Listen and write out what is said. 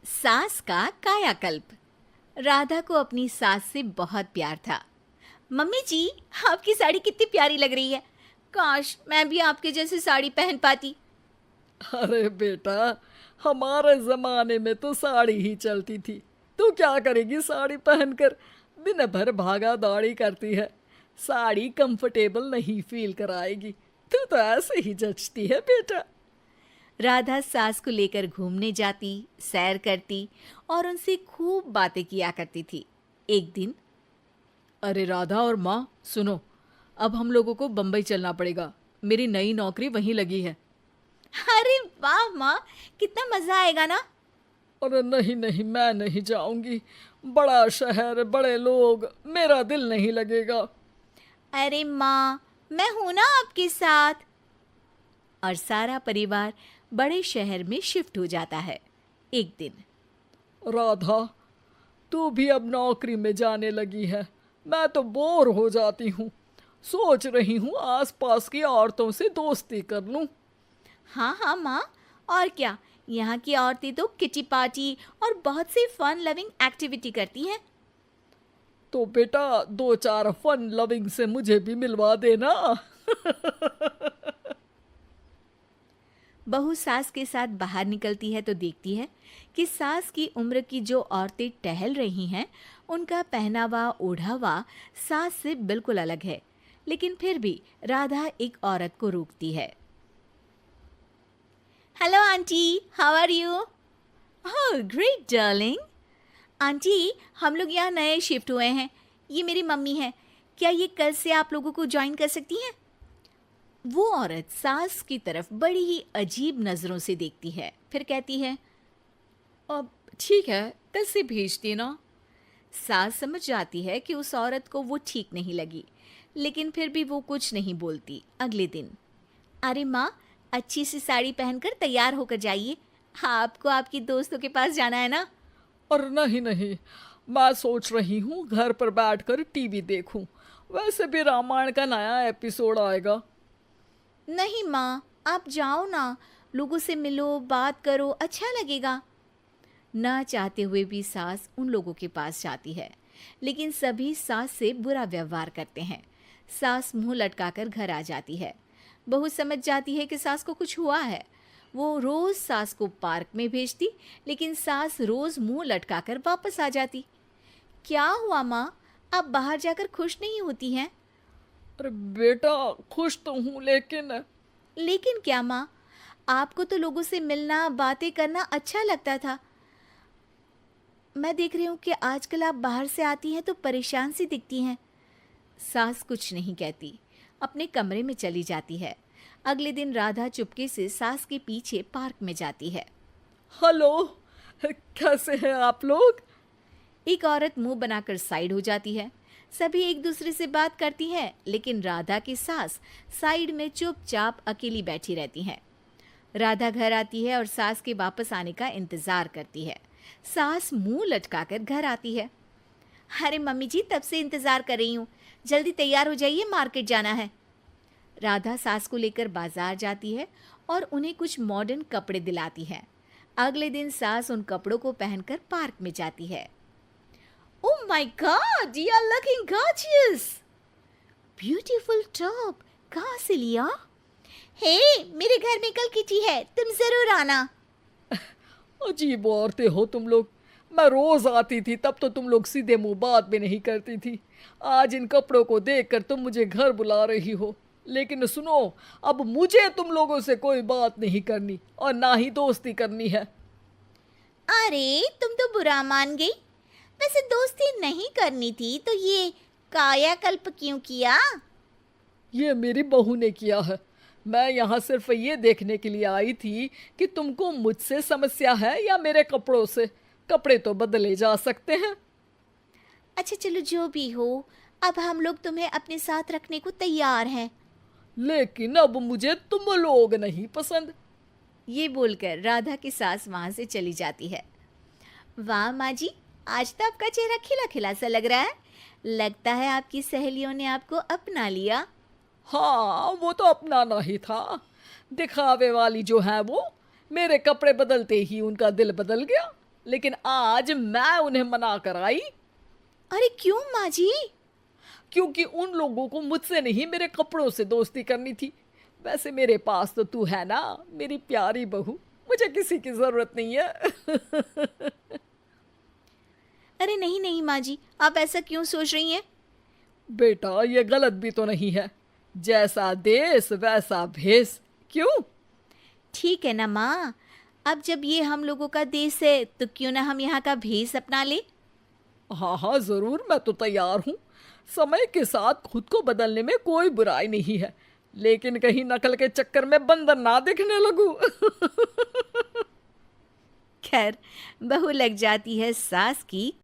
सास का कायाकल्प। राधा को अपनी सास से बहुत प्यार था। मम्मी जी, आपकी साड़ी कितनी प्यारी लग रही है। काश मैं भी आपके जैसी साड़ी पहन पाती। अरे बेटा, हमारे जमाने में तो साड़ी ही चलती थी। तू क्या करेगी साड़ी पहनकर? दिन भर भागा दौड़ी करती है। साड़ी कंफर्टेबल नहीं फील कराएगी। तू तो ऐसे ही जचती है बेटा। राधा सास को लेकर घूमने जाती, सैर करती और उनसे खूब बातें किया करती थी। एक दिन, अरे राधा और माँ सुनो, अब हम लोगों को बम्बई चलना पड़ेगा। मेरी नई नौकरी वहीं लगी है। अरे वाह माँ, कितना मजा आएगा ना। अरे नहीं नहीं, मैं नहीं जाऊंगी। बड़ा शहर, बड़े लोग, मेरा दिल नहीं लगेगा। अरे माँ, मैं हूं ना आपके साथ। और सारा परिवार बड़े शहर में शिफ्ट हो जाता है। एक दिन, राधा, तू भी अब नौकरी में जाने लगी है। मैं तो बोर हो जाती हूँ। सोच रही हूँ आसपास की औरतों से दोस्ती कर लूँ। हाँ हाँ माँ, और क्या। यहाँ की औरतें तो किटी पार्टी और बहुत सी फन लविंग एक्टिविटी करती हैं। तो बेटा, दो चार फन लविंग से मुझे भी मिलवा देना। बहू सास के साथ बाहर निकलती है तो देखती है कि सास की उम्र की जो औरतें टहल रही हैं, उनका पहनावा ओढ़ावा सास से बिल्कुल अलग है। लेकिन फिर भी राधा एक औरत को रोकती है। Hello aunty, how are you? Oh great darling. Aunty, हम लोग यहाँ नए शिफ्ट हुए हैं। ये मेरी मम्मी है। क्या ये कल से आप लोगों को ज्वाइन कर सकती हैं? वो औरत सास की तरफ बड़ी ही अजीब नजरों से देखती है, फिर कहती है, अब ठीक है, कल से भेज देना। सास समझ जाती है कि उस औरत को वो ठीक नहीं लगी, लेकिन फिर भी वो कुछ नहीं बोलती। अगले दिन, अरे माँ, अच्छी सी साड़ी पहनकर तैयार होकर जाइए। आपको आपकी दोस्तों के पास जाना है ना। और नहीं नहीं, मैं सोच रही हूँ घर पर बैठकर टीवी देखूं। वैसे भी रामायण का नया एपिसोड आएगा। नहीं माँ, आप जाओ ना, लोगों से मिलो, बात करो, अच्छा लगेगा। ना चाहते हुए भी सास उन लोगों के पास जाती है, लेकिन सभी सास से बुरा व्यवहार करते हैं। सास मुंह लटकाकर घर आ जाती है। बहू समझ जाती है कि सास को कुछ हुआ है। वो रोज सास को पार्क में भेजती, लेकिन सास रोज मुंह लटकाकर वापस आ जाती। क्या हुआ माँ, आप बाहर जाकर खुश नहीं होती हैं? अरे बेटा, खुश तो हूँ लेकिन लेकिन क्या माँ, आपको तो लोगों से मिलना, बातें करना अच्छा लगता था। मैं देख रही हूँ कि आजकल आप बाहर से आती हैं तो परेशान सी दिखती हैं। सास कुछ नहीं कहती, अपने कमरे में चली जाती है। अगले दिन राधा चुपके से सास के पीछे पार्क में जाती है। हेलो, कैसे हैं आप लोग? एक औरत मुंह बनाकर साइड हो जाती है। सभी एक दूसरे से बात करती हैं, लेकिन राधा की सास साइड में चुपचाप अकेली बैठी रहती हैं। राधा घर आती है और सास के वापस आने का इंतजार करती है। सास मुंह लटकाकर घर आती है। अरे मम्मी जी, तब से इंतजार कर रही हूँ, जल्दी तैयार हो जाइए, मार्केट जाना है। राधा सास को लेकर बाजार जाती है और उन्हें कुछ मॉडर्न कपड़े दिलाती है। अगले दिन सास उन कपड़ों को पहनकर पार्क में जाती है। Oh my god, you are looking gorgeous. Beautiful top, कहाँ से लिया? हे, मेरे घर में कल किटी है, तुम जरूर आना। अजीब औरतें हो तुम लोग। मैं रोज आती थी तब तो तुम लोग सीधे मुंह बात भी नहीं करती थी। आज इन कपड़ों को देखकर तुम मुझे घर बुला रही हो। लेकिन सुनो, अब मुझे तुम लोगों से कोई बात नहीं करनी और ना ही दोस्ती करनी है। अरे तुम तो बुरा मान गई। वैसे दोस्ती नहीं करनी थी तो ये कायाकल्प क्यों किया? ये मेरी बहू ने किया है। मैं यहाँ सिर्फ ये देखने के लिए आई थी कि तुमको मुझसे समस्या है या मेरे कपड़ों से। कपड़े तो बदले जा सकते हैं। अच्छा चलो, जो भी हो, अब हम लोग तुम्हें अपने साथ रखने को तैयार हैं। लेकिन अब मुझे तुम लोग नहीं पसंद। ये बोलकर राधा की सास वहां से चली जाती है। वाह माँ जी, आज तो आपका चेहरा खिला खिला सा लग रहा है। लगता है आपकी सहेलियों ने आपको अपना लिया। हाँ, वो तो अपनाना ही था। दिखावे वाली जो है वो, मेरे कपड़े बदलते ही उनका दिल बदल गया। लेकिन आज मैं उन्हें मना कर आई, अरे क्यों माँ जी? क्योंकि उन लोगों को मुझसे नहीं मेरे कपड़ों से दोस्ती करनी थी। वैसे मेरे पास तो तू है ना, मेरी प्यारी बहू, मुझे किसी की जरूरत नहीं है। अरे नहीं नहीं माँ जी, आप ऐसा क्यों सोच रही हैं? बेटा ये गलत भी तो नहीं है, जैसा देश वैसा भेष। क्यों? ठीक है ना माँ, अब जब ये हम लोगों का देश है तो क्यों ना हम यहाँ का भेष अपना ले। हाँ हाँ जरूर, मैं तो तैयार हूँ। समय के साथ खुद को बदलने में कोई बुराई नहीं है, लेकिन कहीं नकल के चक्कर में बंदर ना दिखने लगूं। खैर, बहू लग जाती है सास की